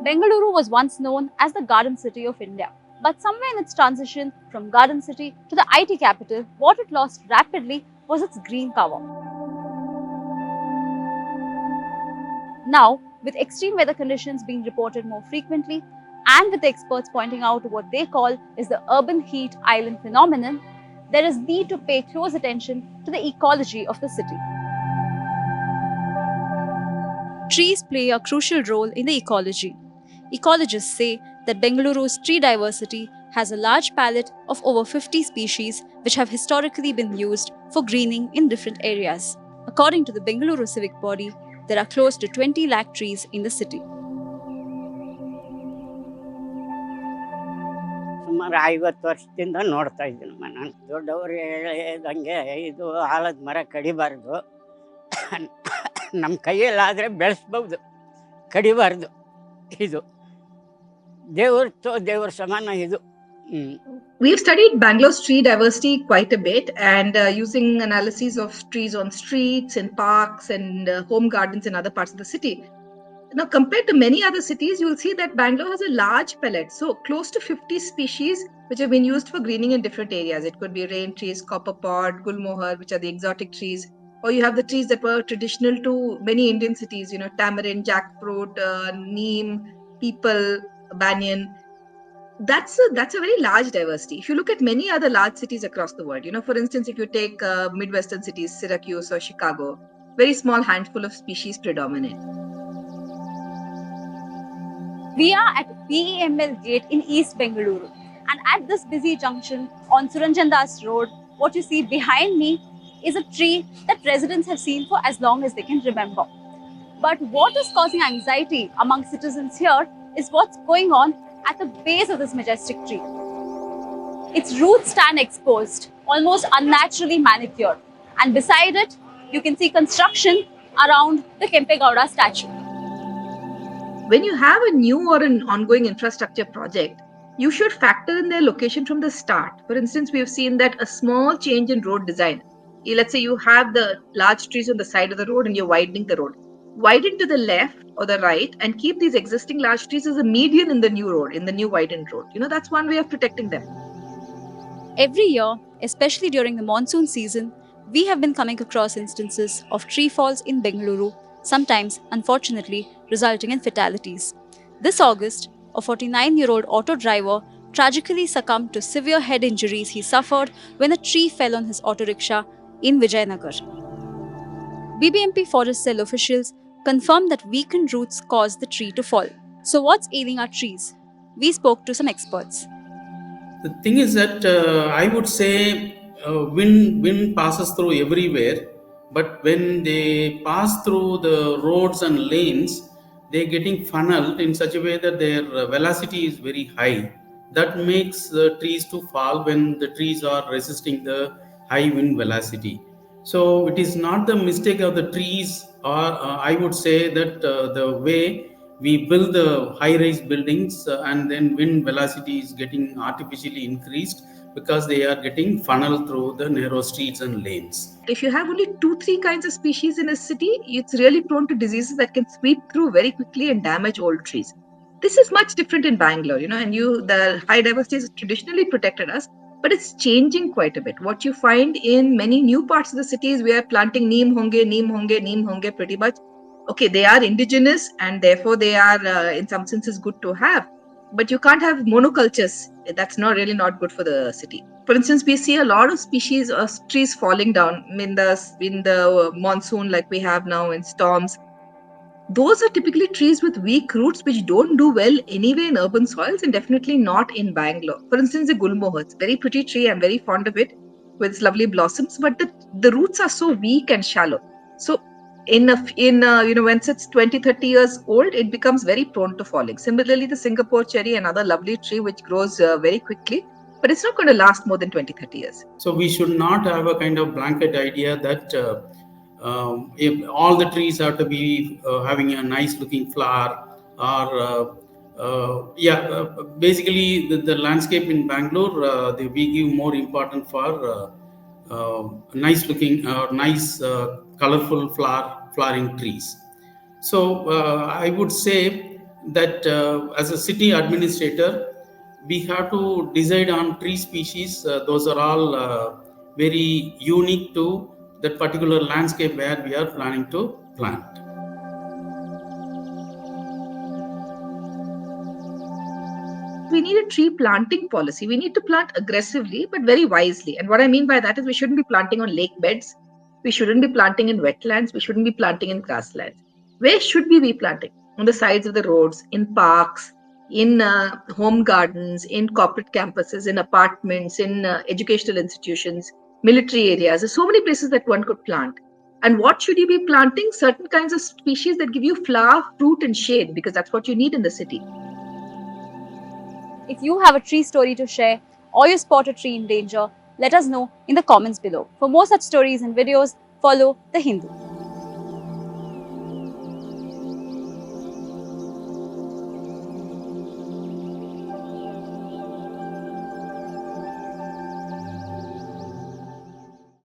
Bengaluru was once known as the Garden City of India, but somewhere in its transition from Garden City to the IT capital, what it lost rapidly was its green cover. Now, with extreme weather conditions being reported more frequently, and with the experts pointing out what they call is the urban heat island phenomenon, there is need to pay close attention to the ecology of the city. Trees play a crucial role in the ecology. Ecologists say that Bengaluru's tree diversity has a large palette of over 50 species which have historically been used for greening in different areas. According to the Bengaluru civic body, there are close to 20 lakh trees in the city. ಸುಮಾರು 50 ವರ್ಷದಿಂದ ನೋಡ್ತಾ ಇದ್ದೀನಿ ನಾನು. ದೊಡ್ಡವರು ಹೇಳಿದಂಗೆ ಇದು ಆಲದ ಮರ ಕಡಿಬಾರ್ದು, ನಮ್ಮ ಕೈಯಲ್ಲಾದರೆ ಬೆಳೆಸ್ಬೋದು, ಕಡಿಬಾರ್ದು. ಇದು ದೇವ್ರ ಸಮಾನ ಇದು. We've studied Bangalore's tree diversity quite a bit, and using analyses of trees on streets and parks and home gardens in other parts of the city. Now, compared to many other cities, you'll see that Bangalore has a large palette. So, close to 50 species which have been used for greening in different areas. It could be rain trees, copperpot, gulmohar, which are the exotic trees. Or you have the trees that were traditional to many Indian cities, tamarind, jackfruit, neem, peepal, banyan. That's a very large diversity. If you look at many other large cities across the world, for instance, if you take Midwestern cities, Syracuse or Chicago, very small handful of species predominate. We are at BEML Gate in East Bengaluru, and at this busy junction on Suranjandas Road, what you see behind me is a tree that residents have seen for as long as they can remember. But what is causing anxiety among citizens here is what's going on at the base of this majestic tree. Its roots stand exposed, almost unnaturally manicured, and beside it, you can see construction around the Kempegowda statue. When you have a new or an ongoing infrastructure project, you should factor in their location from the start. For instance, we have seen that a small change in road design. Let's say you have the large trees on the side of the road and you're widening the road. Widen to the left or the right and keep these existing large trees as a median in the new road, in the new widened road. That's one way of protecting them. Every year, especially during the monsoon season, we have been coming across instances of tree falls in Bengaluru, sometimes, unfortunately, resulting in fatalities. This August, a 49-year-old auto driver tragically succumbed to severe head injuries he suffered when a tree fell on his auto rickshaw in Vijayanagar. BBMP Forest Cell officials confirmed that weakened roots caused the tree to fall. So what's ailing our trees? We spoke to some experts. The thing is that I would say wind passes through everywhere, but when they pass through the roads and lanes, they're getting funneled in such a way that their velocity is very high. That makes the trees to fall when the trees are resisting the high wind velocity. So it is not the mistake of the trees, or I would say that the way we build the high-rise buildings and then wind velocity is getting artificially increased because they are getting funneled through the narrow streets and lanes. If you have only 2-3 kinds of species in a city, it's really prone to diseases that can sweep through very quickly and damage old trees. This is much different in Bangalore, and the high diversity has traditionally protected us, but it's changing quite a bit. What you find in many new parts of the city is we are planting neem honge pretty much. Okay, they are indigenous and therefore they are in some senses good to have, but you can't have monocultures. That's really not good for the city. For instance, we see a lot of species of trees falling down in the monsoon, like we have now in storms. Those are typically trees with weak roots which don't do well anyway in urban soils, and definitely not in Bangalore. For instance, the gulmohar, it's a very pretty tree. I'm very fond of it with its lovely blossoms, but the roots are so weak and shallow. So once it's 20-30 years old, it becomes very prone to falling. Similarly, the Singapore cherry, another lovely tree which grows very quickly, but it's not going to last more than 20-30 years. So we should not have a kind of blanket idea that if all the trees have to be having a nice looking flower, or basically the landscape in Bangalore, we give more importance for nice looking nice colorful flowering trees. So I would say that as a city administrator, we have to decide on tree species. Those are all very unique to that particular landscape where we are planning to plant. We need a tree planting policy. We need to plant aggressively, but very wisely. And what I mean by that is we shouldn't be planting on lake beds. We shouldn't be planting in wetlands. We shouldn't be planting in grasslands. Where should we be planting? On the sides of the roads, in parks, in home gardens, in corporate campuses, in apartments, in educational institutions, military areas. There's so many places that one could plant. And what should you be planting? Certain kinds of species that give you flower, fruit, and shade, because that's what you need in the city. If you have a tree story to share or you spot a tree in danger, let us know in the comments below. For more such stories and videos, follow The Hindu.